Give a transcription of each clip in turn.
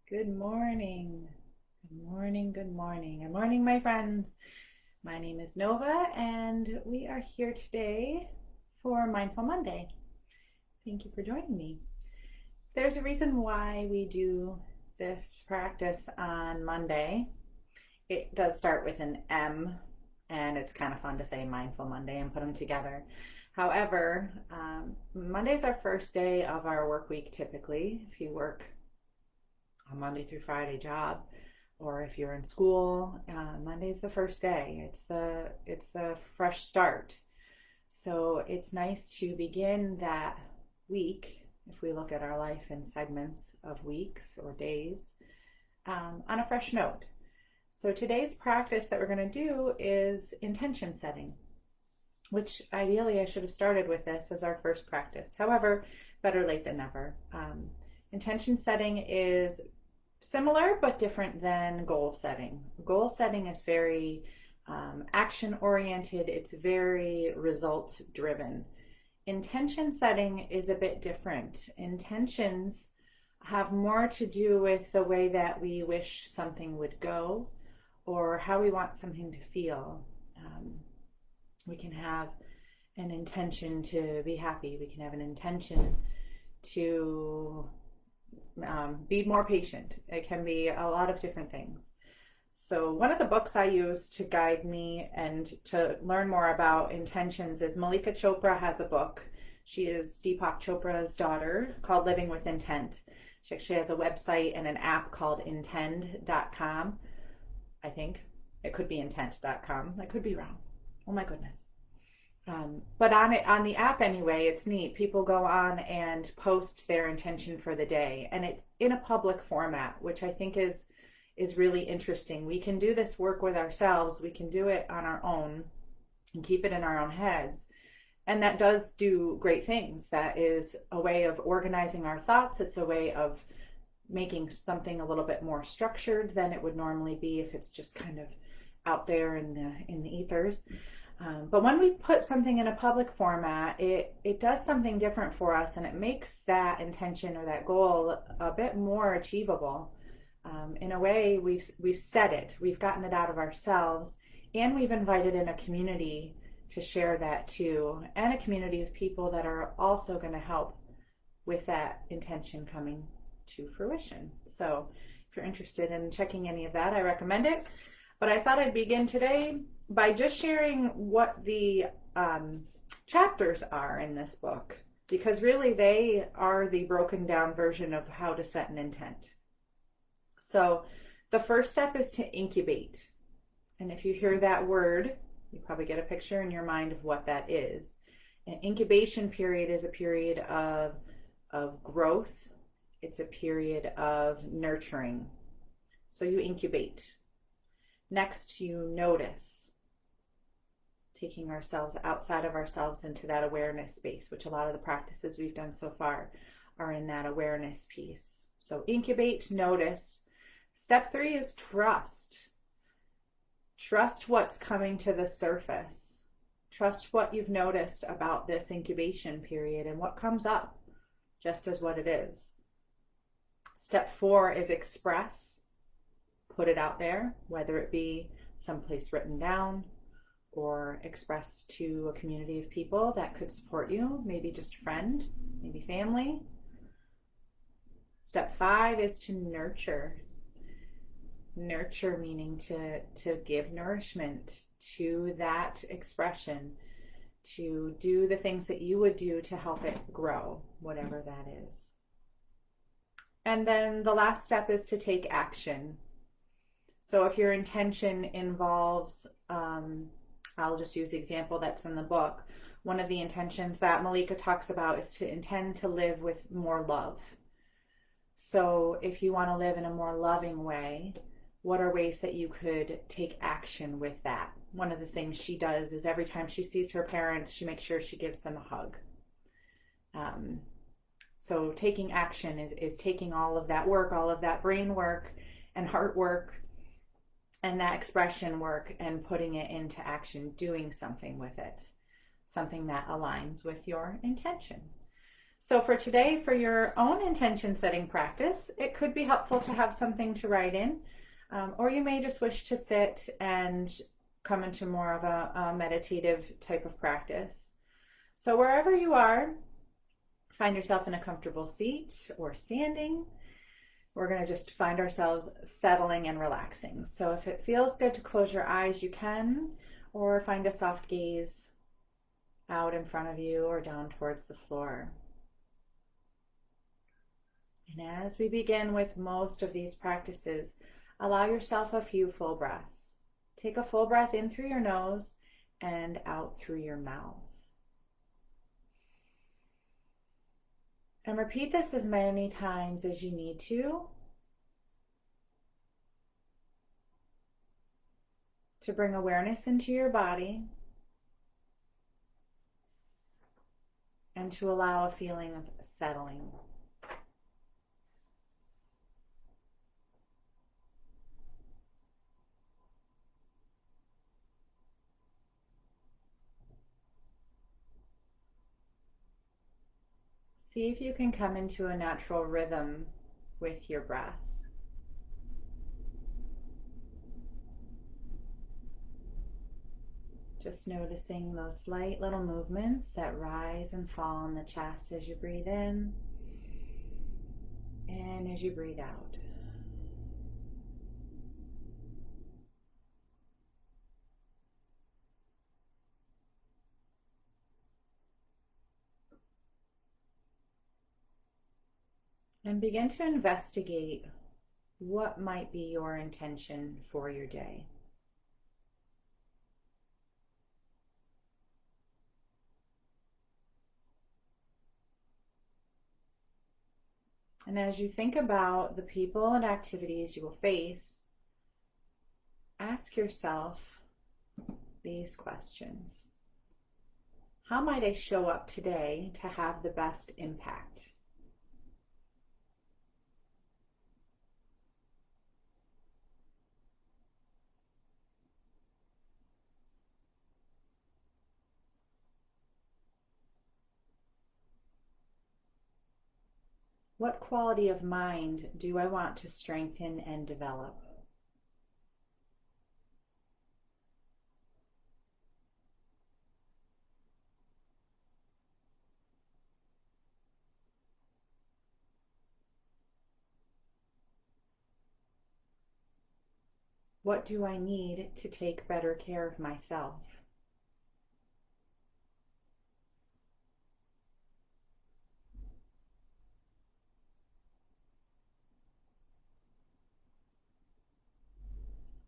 Good morning. Good morning. Good morning. Good morning, my friends. My name is Nova, and we are here today for Mindful Monday. Thank you for joining me. There's a reason why we do this practice on Monday. It does start with an M, and it's kind of fun to say Mindful Monday and put them together. However, Monday's our first day of our work week typically. If you work a Monday through Friday job, or if you're in school, Monday's the first day. It's the fresh start. So it's nice to begin that week, if we look at our life in segments of weeks or days, on a fresh note. So today's practice that we're going to do is intention setting, which ideally I should have started with this as our first practice. However, better late than never. Intention setting is similar but different than goal setting. Goal setting is very action oriented, it's very result driven. Intention setting is a bit different. Intentions have more to do with the way that we wish something would go or how we want something to feel. We can have an intention to be happy, we can have an intention to be more patient. It can be a lot of different things. So one of the books I use to guide me and to learn more about intentions is Malika Chopra has a book. She is Deepak Chopra's daughter, called Living with Intent. She actually has a website and an app called intend.com. I think it could be intent.com. I could be wrong. Oh my goodness. But on the app anyway, it's neat. People go on and post their intention for the day, and it's in a public format, which I think is really interesting. We can do this work with ourselves. We can do it on our own and keep it in our own heads. And that does do great things. That is a way of organizing our thoughts. It's a way of making something a little bit more structured than it would normally be if it's just kind of out there in the ethers. But when we put something in a public format, it does something different for us, and it makes that intention or that goal a bit more achievable. In a way, we've said it, we've gotten it out of ourselves, and we've invited in a community to share that too, and a community of people that are also going to help with that intention coming to fruition. So if you're interested in checking any of that, I recommend it. But I thought I'd begin today by just sharing what the chapters are in this book, because really they are the broken down version of how to set an intent. So the first step is to incubate. And if you hear that word, you probably get a picture in your mind of what that is. An incubation period is a period of growth. It's a period of nurturing. So you incubate. Next, you notice, taking ourselves outside of ourselves into that awareness space, which a lot of the practices we've done so far are in that awareness piece. So incubate, notice. Step 3 is trust. Trust what's coming to the surface. Trust what you've noticed about this incubation period and what comes up just as what it is. Step 4 is express. Put it out there, whether it be someplace written down or expressed to a community of people that could support you, maybe just a friend, maybe family. Step 5 is to nurture. Nurture meaning to give nourishment to that expression, to do the things that you would do to help it grow, whatever that is. And then the last step is to take action. So if your intention involves, I'll just use the example that's in the book. One of the intentions that Malika talks about is to intend to live with more love. So if you want to live in a more loving way, what are ways that you could take action with that? One of the things she does is every time she sees her parents, she makes sure she gives them a hug. So taking action is taking all of that work, all of that brain work and heart work and that expression work and putting it into action, doing something with it, something that aligns with your intention. So for today, for your own intention setting practice, it could be helpful to have something to write in, or you may just wish to sit and come into more of a meditative type of practice. So wherever you are, find yourself in a comfortable seat or standing. We're going to just find ourselves settling and relaxing. So if it feels good to close your eyes, you can, or find a soft gaze out in front of you or down towards the floor. And as we begin with most of these practices, allow yourself a few full breaths. Take a full breath in through your nose and out through your mouth. And repeat this as many times as you need to bring awareness into your body and to allow a feeling of settling. See if you can come into a natural rhythm with your breath. Just noticing those slight little movements that rise and fall in the chest as you breathe in and as you breathe out. And begin to investigate what might be your intention for your day. And as you think about the people and activities you will face, ask yourself these questions. How might I show up today to have the best impact? What quality of mind do I want to strengthen and develop? What do I need to take better care of myself?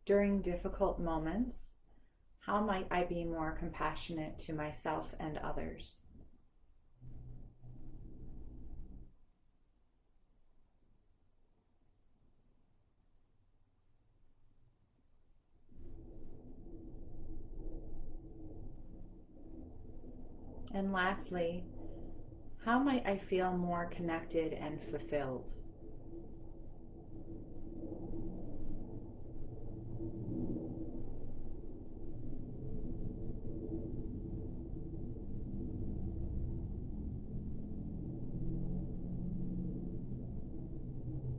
During difficult moments, how might I be more compassionate to myself and others? And lastly, how might I feel more connected and fulfilled?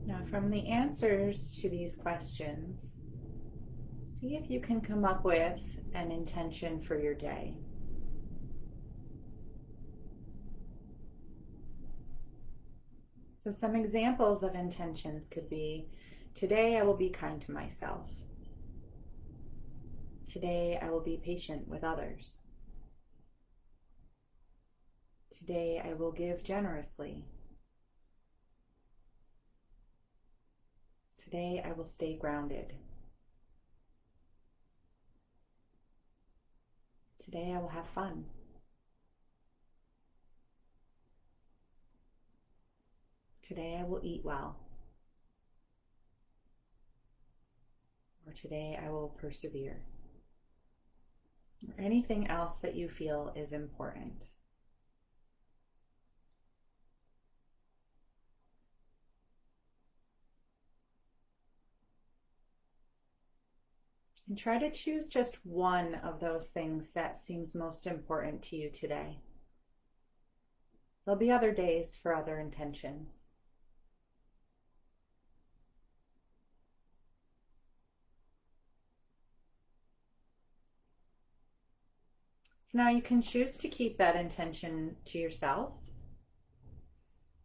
Now, from the answers to these questions, see if you can come up with an intention for your day. So some examples of intentions could be, today I will be kind to myself. Today I will be patient with others. Today I will give generously. Today I will stay grounded. Today I will have fun. Today I will eat well. Or today I will persevere. Or anything else that you feel is important. And try to choose just one of those things that seems most important to you today. There'll be other days for other intentions. So now you can choose to keep that intention to yourself,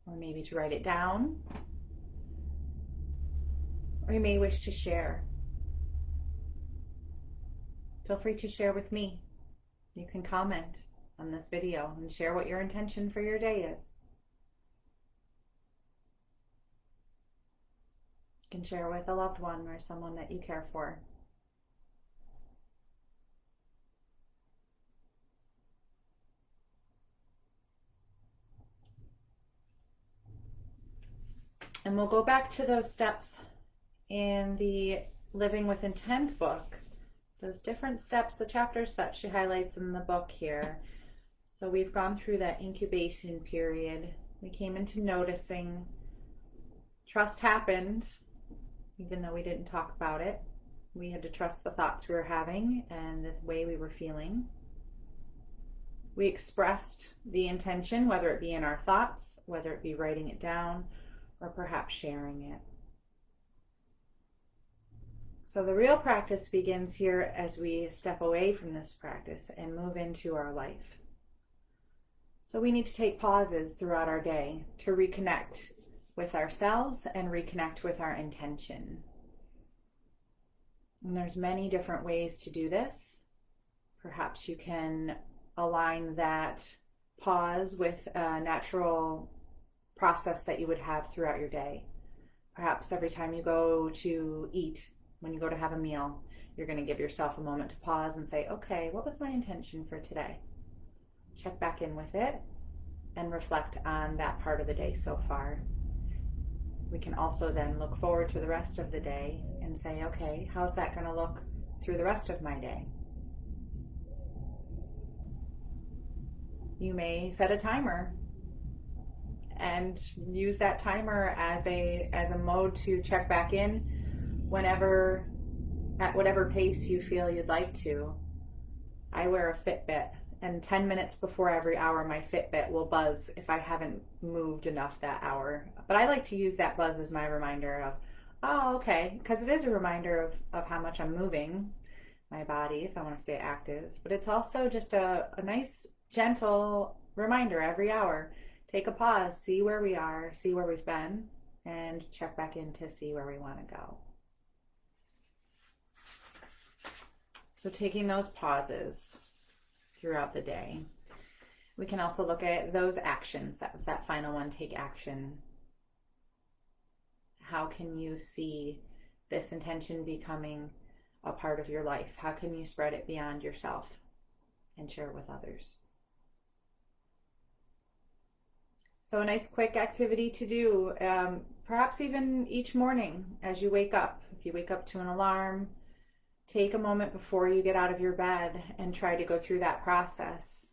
or maybe to write it down, or you may wish to share. Feel free to share with me. You can comment on this video and share what your intention for your day is. You can share with a loved one or someone that you care for. And we'll go back to those steps in the Living with Intent book. Those different steps, the chapters that she highlights in the book here. So we've gone through that incubation period. We came into noticing. Trust happened, even though we didn't talk about it. We had to trust the thoughts we were having and the way we were feeling. We expressed the intention, whether it be in our thoughts, whether it be writing it down, or perhaps sharing it. So the real practice begins here as we step away from this practice and move into our life. So we need to take pauses throughout our day to reconnect with ourselves and reconnect with our intention. And there's many different ways to do this. Perhaps you can align that pause with a natural process that you would have throughout your day. Perhaps every time you go to eat, when you go to have a meal, you're going to give yourself a moment to pause and say, okay, what was my intention for today? Check back in with it and reflect on that part of the day so far. We can also then look forward to the rest of the day and say, okay, how's that going to look through the rest of my day? You may set a timer and use that timer as a mode to check back in whenever, at whatever pace you feel you'd like to. I wear a Fitbit, and 10 minutes before every hour my Fitbit will buzz if I haven't moved enough that hour. But I like to use that buzz as my reminder of, oh, okay, because it is a reminder of how much I'm moving my body if I want to stay active. But it's also just a nice, gentle reminder every hour. Take a pause, see where we are, see where we've been, and check back in to see where we want to go. So taking those pauses throughout the day. We can also look at those actions. That was that final one, take action. How can you see this intention becoming a part of your life? How can you spread it beyond yourself and share it with others? So a nice quick activity to do, perhaps even each morning as you wake up. If you wake up to an alarm, take a moment before you get out of your bed and try to go through that process.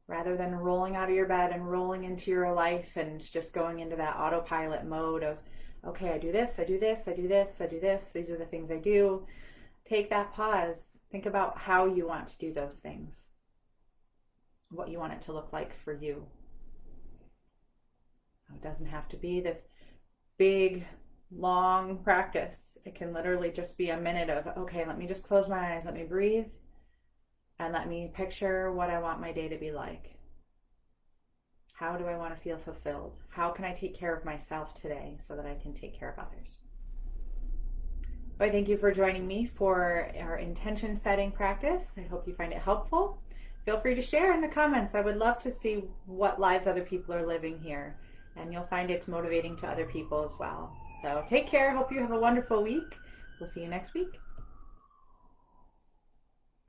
Rather than rolling out of your bed and rolling into your life and just going into that autopilot mode of, okay, I do this, I do this, I do this, I do this, these are the things I do. Take that pause. Think about how you want to do those things. What you want it to look like for you. It doesn't have to be this big, long practice. It can literally just be a minute of, okay, let me just close my eyes, let me breathe, and let me picture what I want my day to be like. How do I want to feel fulfilled? How can I take care of myself today so that I can take care of others? I thank you for joining me for our intention setting practice. I hope you find it helpful. Feel free to share in the comments. I would love to see what lives other people are living here, and you'll find it's motivating to other people as well. So take care. Hope you have a wonderful week. We'll see you next week.